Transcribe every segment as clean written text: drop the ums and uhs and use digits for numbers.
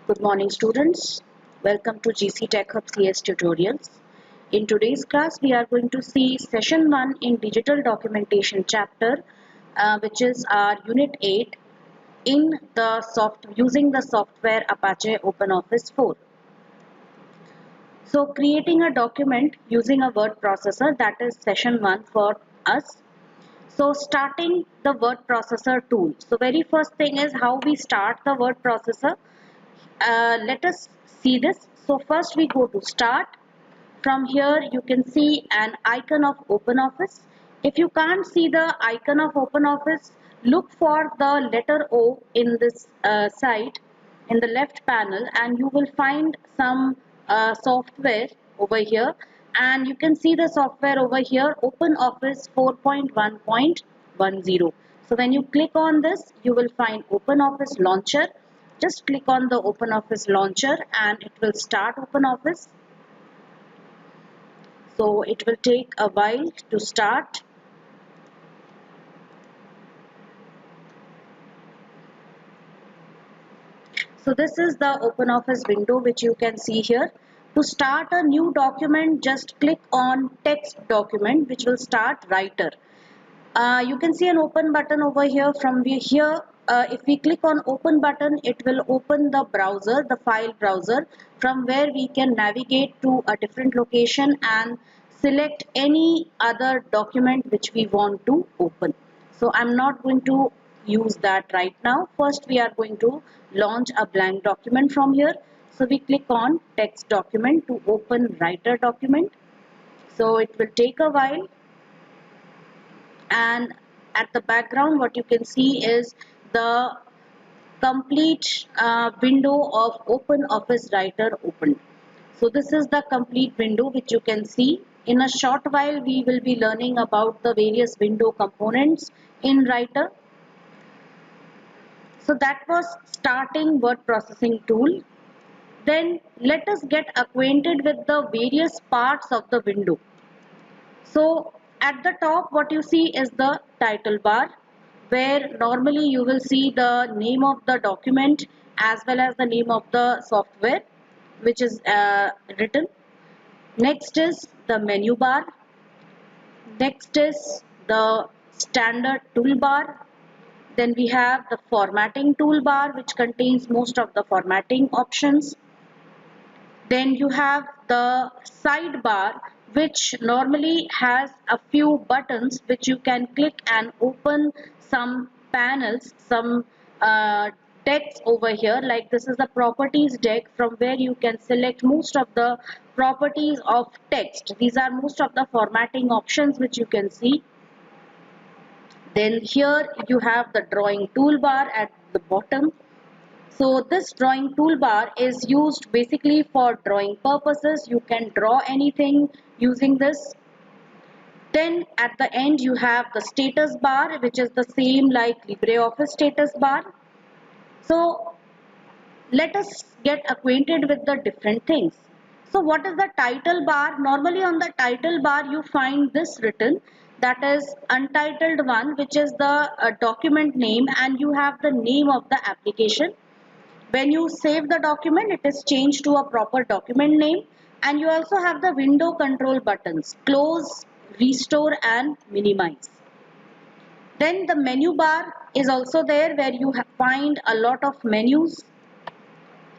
Good morning students. Welcome to GC Tech Hub CS tutorials. In today's class we are going to see session 1 in digital documentation chapter which is our unit 8 in the using the software Apache OpenOffice 4. So creating a document using a word processor, that is session 1 for us. So starting the word processor tool. So very first thing is how we start the word processor. Let us see this. So first we go to start. From here you can see an icon of OpenOffice. If you can't see the icon of OpenOffice, look for the letter O in this side in the left panel and you will find some software over here, and you can see the software over here, OpenOffice 4.1.10. So when you click on this you will find OpenOffice launcher. Just click on the OpenOffice launcher and it will start OpenOffice. So it will take a while to start. So this is the OpenOffice window which you can see here. To start a new document, just click on text document, which will start writer. You can see an open button over here. From here, if we click on open button, it will open the browser, the file browser, from where we can navigate to a different location and select any other document which we want to open. So I'm not going to use that right now. First we are going to launch a blank document from here. So we click on text document to open writer document. So it will take a while. And at the background what you can see is the complete window of OpenOffice Writer opened. So this is the complete window which you can see. In a short while we will be learning about the various window components in Writer. So that was starting word processing tool. Then let us get acquainted with the various parts of the window. So at the top what you see is the title bar, where normally you will see the name of the document as well as the name of the software which is written. Next is the menu bar. Next is the standard toolbar. Then we have the formatting toolbar, which contains most of the formatting options. Then you have the sidebar, which normally has a few buttons which you can click and open some panels, some decks over here. Like this is the properties deck, from where you can select most of the properties of text. These are most of the formatting options which you can see. Then here you have the drawing toolbar at the bottom. So this drawing toolbar is used basically for drawing purposes. You can draw anything using this. Then at the end you have the status bar, which is the same like LibreOffice status bar. So let us get acquainted with the different things. So what is the title bar? Normally on the title bar you find this written, that is untitled one, which is the document name, and you have the name of the application. When you save the document, it is changed to a proper document name, and you also have the window control buttons, close, restore and minimize. Then the menu bar is also there, where you find a lot of menus.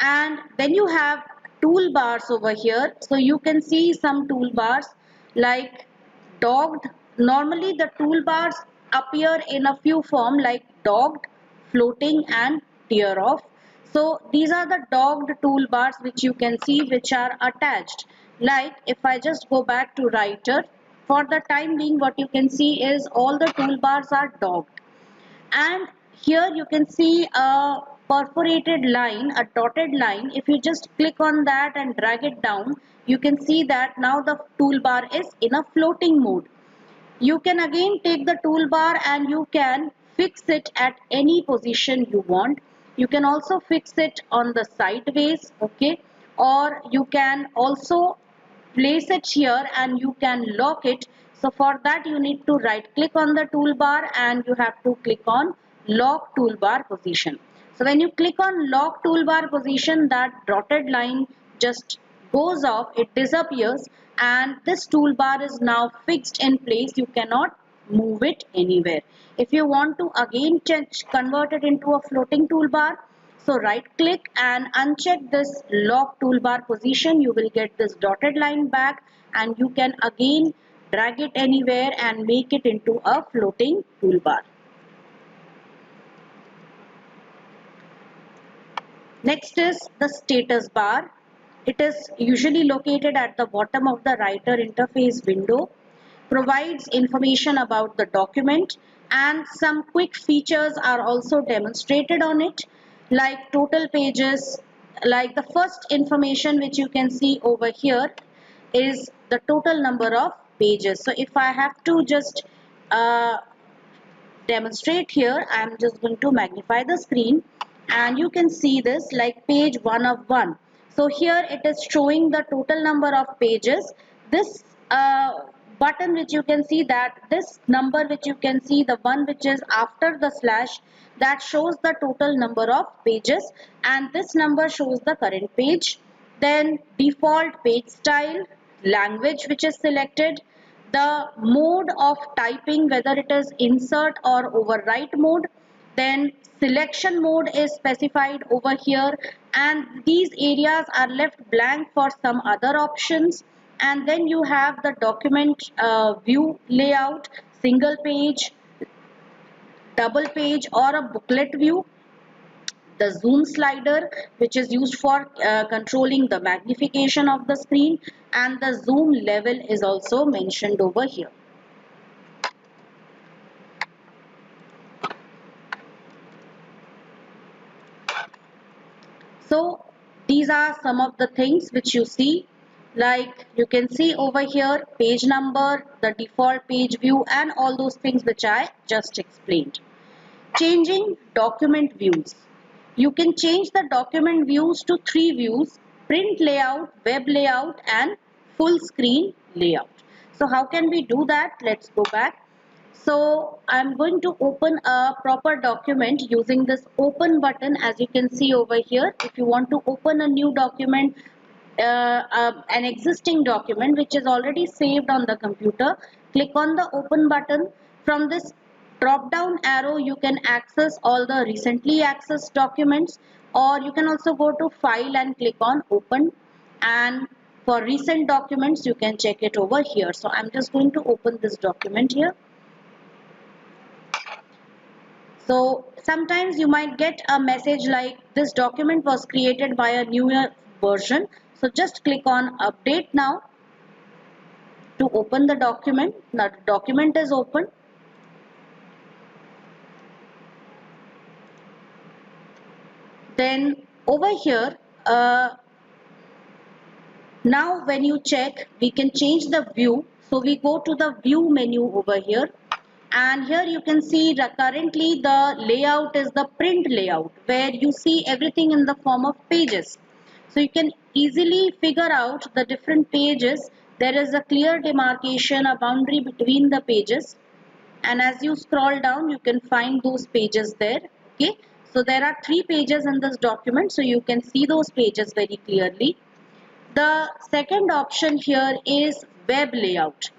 And then you have toolbars over here. So you can see some toolbars like dogged. Normally the toolbars appear in a few form like dogged, floating and tear off. So these are the dogged toolbars which you can see, which are attached. Like if I just go back to Writer, for the time being what you can see is all the toolbars are dogged. And here you can see a perforated line, a dotted line. If you just click on that and drag it down, you can see that now the toolbar is in a floating mode. You can again take the toolbar and you can fix it at any position you want. You can also fix it on the sideways, okay, or you can also place it here and you can lock it. So for that you need to right click on the toolbar and you have to click on lock toolbar position. So when you click on lock toolbar position, that dotted line just goes off, it disappears, and this toolbar is now fixed in place. You cannot move it anywhere. If you want to again convert it into a floating toolbar, so right click and uncheck this lock toolbar position. You will get this dotted line back, and you can again drag it anywhere and make it into a floating toolbar. Next is the status bar. It is usually located at the bottom of the writer interface window, provides information about the document, and some quick features are also demonstrated on it, like total pages. Like the first information which you can see over here is the total number of pages. So if I have to just demonstrate here, I am just going to magnify the screen, and you can see this like page 1 of 1. So here it is showing the total number of pages. This button which you can see, that this number which you can see, the one which is after the slash, that shows the total number of pages, and this number shows the current page. Then default page style, language which is selected, the mode of typing, whether it is insert or overwrite mode, then selection mode is specified over here, and these areas are left blank for some other options. And then you have the document view layout, single page, double page, or a booklet view, the zoom slider which is used for controlling the magnification of the screen, and the zoom level is also mentioned over here. So these are some of the things which you see, like you can see over here page number, the default page view, and all those things which I just explained. Changing document views. You can change the document views to 3 views: print layout, web layout, and full screen layout. So how can we do that? Let's go back. So I'm going to open a proper document using this open button, as you can see over here. If you want to open a new document, an existing document which is already saved on the computer, click on the open button. From this drop down arrow you can access all the recently accessed documents, or you can also go to file and click on open, and for recent documents you can check it over here. So I'm just going to open this document here. So sometimes you might get a message like this document was created by a newer version. So just click on update now to open the document. Now the document is open. Then over here, now when you check, we can change the view. So we go to the view menu over here, and here you can see that currently the layout is the print layout, where you see everything in the form of pages. So you can easily figure out the different pages. There is a clear demarcation, a boundary between the pages, and as you scroll down you can find those pages there. Okay, so there are 3 pages in this document, so you can see those pages very clearly. The second option here is web layout.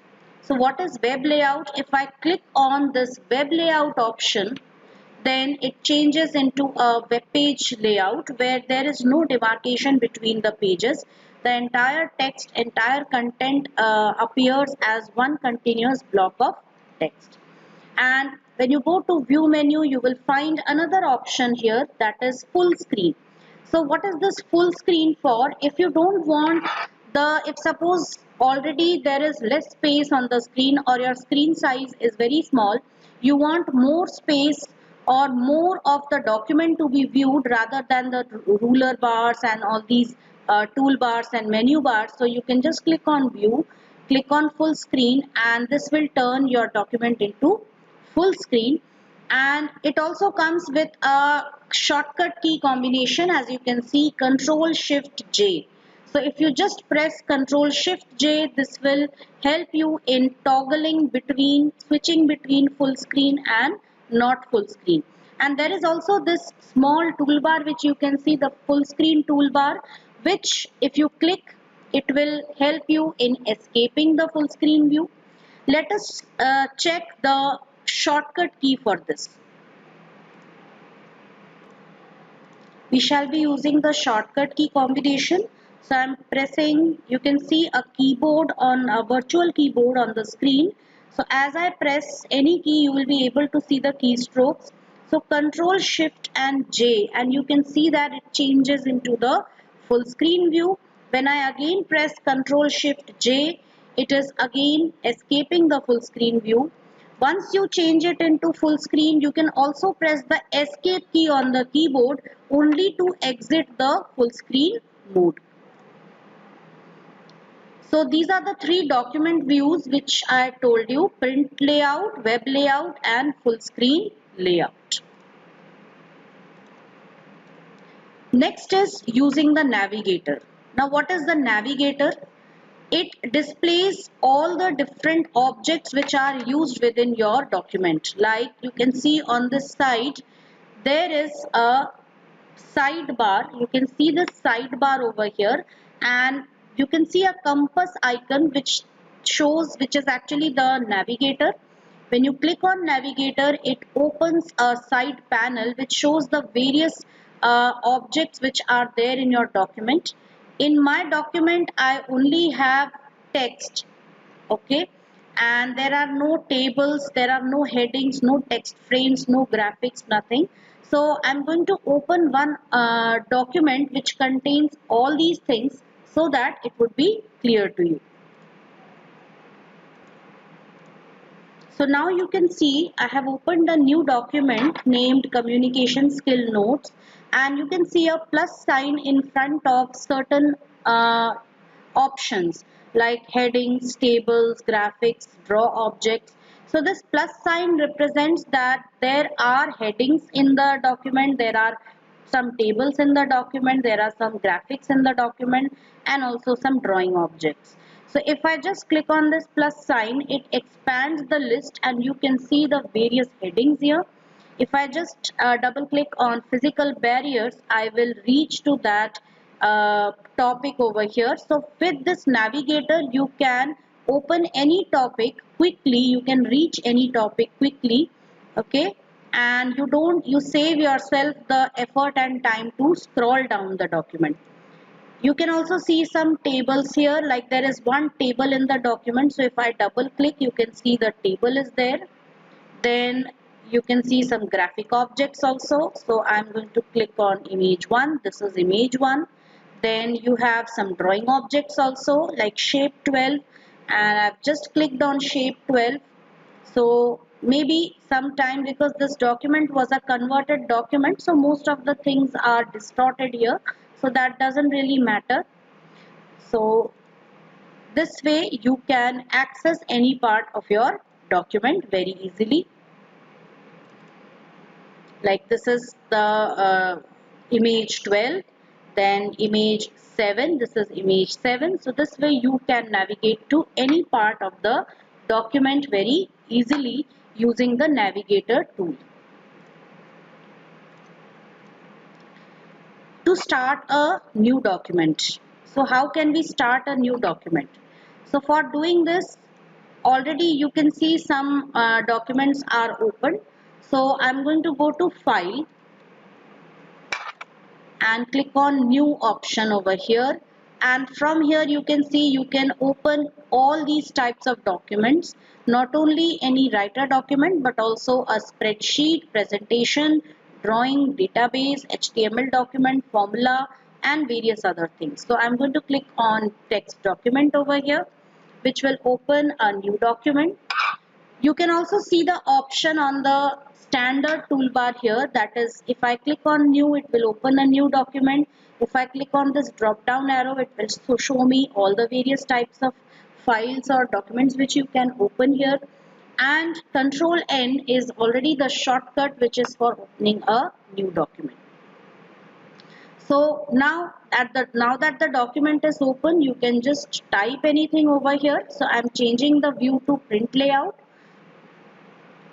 So what is web layout? If I click on this web layout option, then it changes into a web page layout where there is no demarcation between the pages. The entire text, entire content appears as one continuous block of text. And when you go to view menu, you will find another option here, that is full screen. So what is this full screen for? If you don't want if suppose already there is less space on the screen, or your screen size is very small, you want more space or more of the document to be viewed rather than the ruler bars and all these toolbars and menu bars. So you can just click on view, click on full screen, and this will turn your document into full screen. And it also comes with a shortcut key combination, as you can see, Control Shift J. So if you just press Control Shift J, this will help you in toggling between, switching between full screen and not full screen. And there is also this small toolbar which you can see, the full screen toolbar, which if you click, it will help you in escaping the full screen view. Let us check the shortcut key for this. We shall be using the shortcut key combination. So I'm pressing, you can see a keyboard on a virtual keyboard on the screen. So as I press any key, you will be able to see the keystrokes. So Control Shift and J, and you can see that it changes into the full screen view. When I again press Control Shift J, it is again escaping the full screen view. Once you change it into full screen, you can also press the escape key on the keyboard only to exit the full screen mode. So these are the three document views which I told you: print layout, web layout and full screen layout. Next is using the navigator. Now what is the navigator? It displays all the different objects which are used within your document. Like you can see on this side, there is a sidebar. You can see this sidebar over here, and you can see a compass icon which shows, which is actually the navigator. When you click on navigator, it opens a side panel which shows the various objects which are there in your document. In my document, I only have text, okay, and there are no tables, there are no headings, no text frames, no graphics, nothing. So I'm going to open one document which contains all these things so that it would be clear to you. So now you can see I have opened a new document named Communication Skill Notes, and you can see a plus sign in front of certain options like headings, tables, graphics, draw objects. So this plus sign represents that there are headings in the document, there are some tables in the document, there are some graphics in the document, and also some drawing objects. So if I just click on this plus sign, it expands the list and you can see the various headings here. If I just double click on physical barriers, I will reach to that topic over here. So with this navigator, you can open any topic quickly, you can reach any topic quickly, okay, and you save yourself the effort and time to scroll down the document. You can also see some tables here, like there is one table in the document. So if I double click, you can see the table is there. Then you can see some graphic objects also. So I'm going to click on image 1. This is image 1. Then you have some drawing objects also like shape 12, and I've just clicked on shape 12. So maybe sometime, because this document was a converted document, so most of the things are distorted here, so that doesn't really matter. So this way you can access any part of your document very easily. Like this is the image 12, then image 7, this is image 7. So this way you can navigate to any part of the document very easily using the navigator tool. To start a new document. So how can we start a new document? So for doing this, already you can see some documents are open. So I'm going to go to File and click on New option over here. And from here you can see you can open all these types of documents, not only any writer document but also a spreadsheet, presentation, drawing, database, HTML document, formula and various other things. So I'm going to click on text document over here, which will open a new document. You can also see the option on the standard toolbar here, that is, if I click on new, it will open a new document. If I click on this drop down arrow, it will show me all the various types of files or documents which you can open here. And Control N is already the shortcut which is for opening a new document. So now that the document is open, you can just type anything over here. So I'm changing the view to print layout.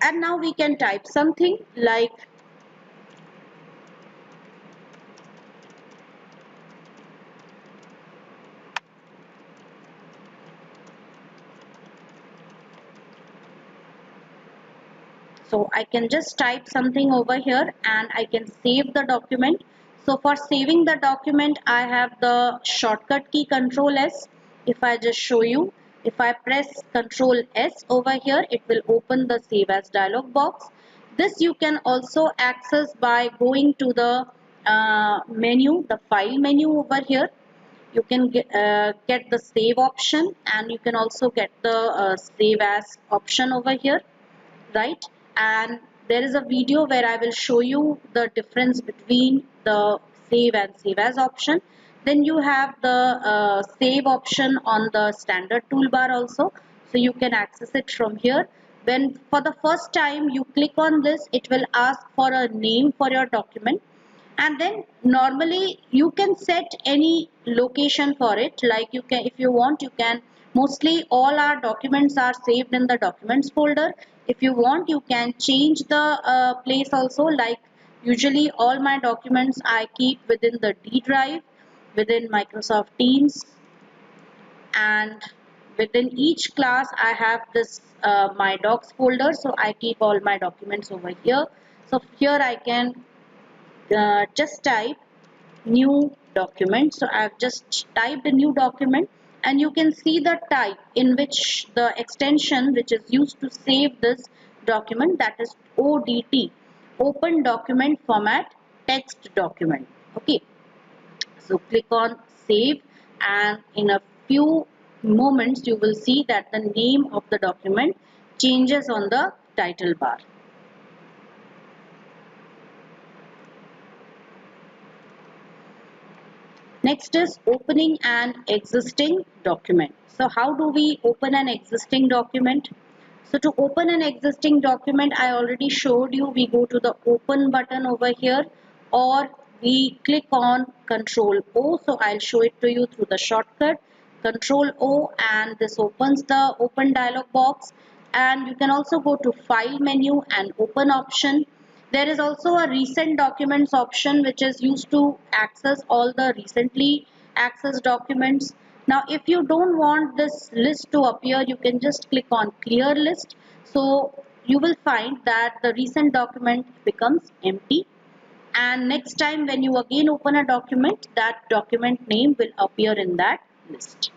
And now we can type something like So I can just type something over here and I can save the document. So for saving the document, I have the shortcut key Control S. If I just show you, if I press Control S over here, it will open the Save As dialog box. This you can also access by going to the menu, the file menu over here. You can get the save option, and you can also get the save as option over here, right? And there is a video where I will show you the difference between the save and save as option. Then you have the save option on the standard toolbar also, so you can access it from here. When for the first time you click on this, it will ask for a name for your document, and then normally you can set any location for it. Like you can, if you want, you can, mostly all our documents are saved in the documents folder. If you want, you can change the place also. Like usually all my documents I keep within the D drive, within Microsoft Teams, and within each class I have this my docs folder, so I keep all my documents over here. So here I can just type new document. So I've just typed a new document, and you can see the type in which the extension which is used to save this document, that is ODT, open document format text document. Okay, so click on save, and in a few moments you will see that the name of the document changes on the title bar. Next is opening an existing document. So how do we open an existing document? So to open an existing document, I already showed you, we go to the open button over here, or we click on Control O. So I'll show it to you through the shortcut Control O, and this opens the open dialog box. And you can also go to file menu and open option. There is also a recent documents option which is used to access all the recently accessed documents. Now if you don't want this list to appear, you can just click on clear list. So you will find that the recent document becomes empty, and next time when you again open a document, that document name will appear in that list.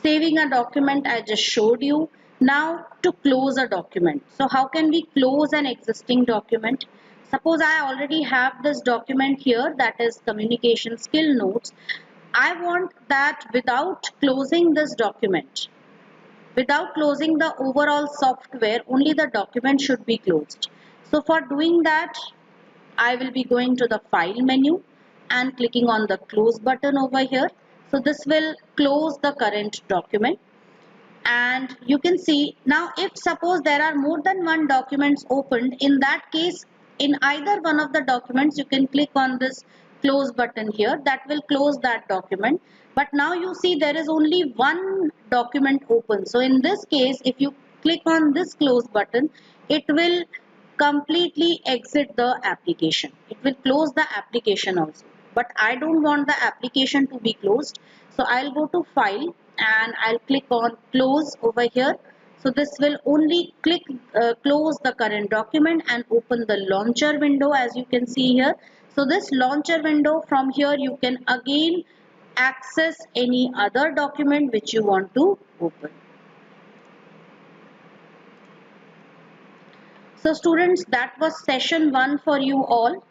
Saving a document I just showed you. Now to close a document. So how can we close an existing document? Suppose I already have this document here, that is communication skill notes. I want that without closing this document, without closing the overall software, only the document should be closed. So for doing that, I will be going to the file menu and clicking on the close button over here. So this will close the current document. And you can see now, if suppose there are more than one documents opened, in that case, in either one of the documents, you can click on this close button here, that will close that document. But now you see there is only one document open. So in this case, if you click on this close button, it will completely exit the application. It will close the application also. But I don't want the application to be closed. So I'll go to file and I'll click on close over here. So this will only close the current document and open the launcher window, as you can see here. So this launcher window, from here you can again access any other document which you want to open. So students, that was session 1 for you all.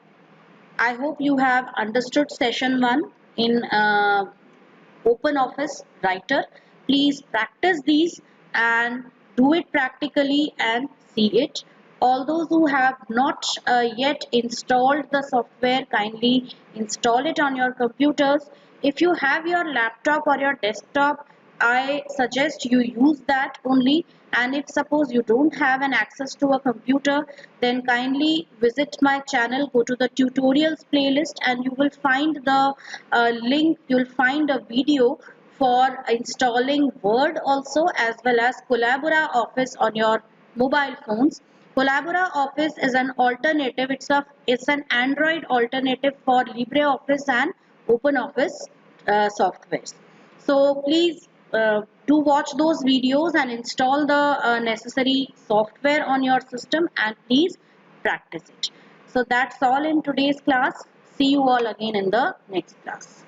I hope you have understood session 1 in OpenOffice Writer. Please practice these and do it practically and see it. All those who have not yet installed the software, kindly install it on your computers. If you have your laptop or your desktop, I suggest you use that only. And if suppose you don't have an access to a computer, then kindly visit my channel, go to the tutorials playlist, and you will find the link, you will find a video for installing Word also, as well as Collabora Office on your mobile phones. Collabora Office is an alternative, it's an Android alternative for LibreOffice and OpenOffice softwares. So please do watch those videos and install the necessary software on your system, and please practice it. So that's all in today's class. See you all again in the next class.